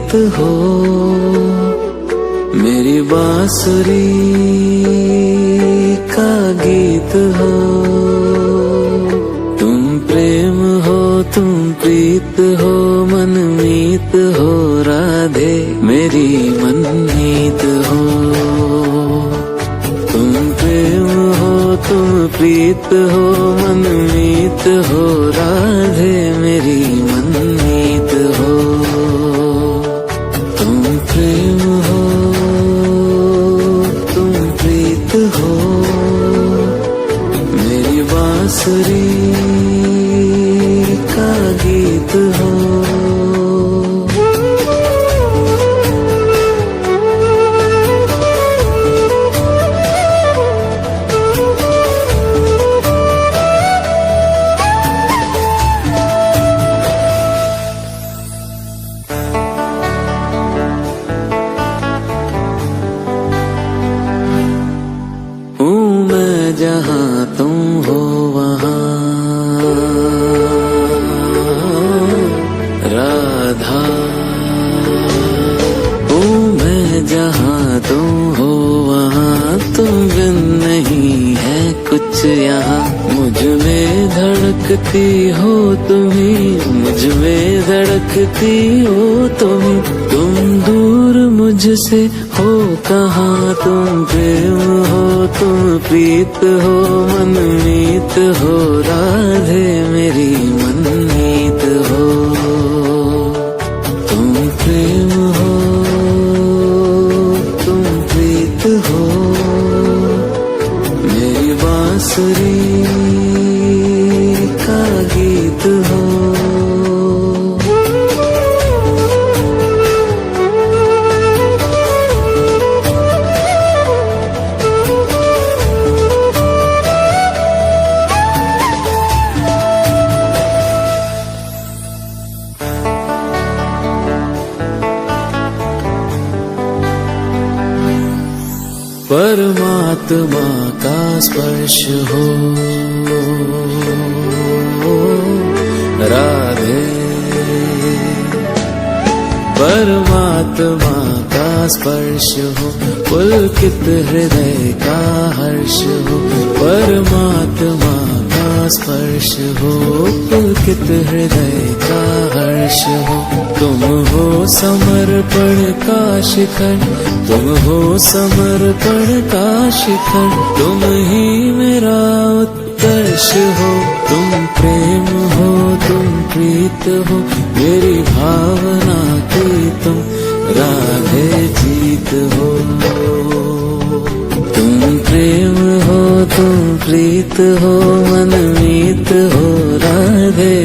प्रीत हो, मेरी बांसुरी का गीत हो। तुम प्रेम हो, तुम प्रीत हो, मनमीत हो राधे मेरी मनमीत हो। तुम प्रेम हो, तुम प्रीत हो, मनमीत हो राधे मेरी मनमीत हो। तुम प्रेम हो, तुम प्रीत हो, मेरी बांसुरी का गीत हो। जहाँ तुम हो वहाँ राधा, हूँ मैं जहाँ तुम हो वहाँ, तुम बिन नहीं है कुछ यहाँ। मुझ में धड़कती हो तुम्ही, मुझ में धड़कती हो तुम्ही, तुम दूर मुझसे हो कहाँ। तुम प्रेम हो, तुम प्रीत हो, मनमीत हो राधे मेरी मनमीत हो। तुम प्रेम हो, तुम प्रीत हो, मेरी बांसुरी का गीत हो। परमात्मा का स्पर्श हो राधे, परमात्मा का स्पर्श हो, पुलकित हृदय का हर्ष हो। परमात्मा का स्पर्श हो, पुलकित हृदय का हर्ष हो। तुम हो समर्पण का शिखर, तुम हो समर्पण का शिखर, तुम ही मेरा उत्कर्ष हो। तुम प्रेम हो, तुम प्रीत हो, मेरी भावना की तुम राधे जीत हो। तुम प्रेम हो, तुम प्रीत हो, मनमीत हो राधे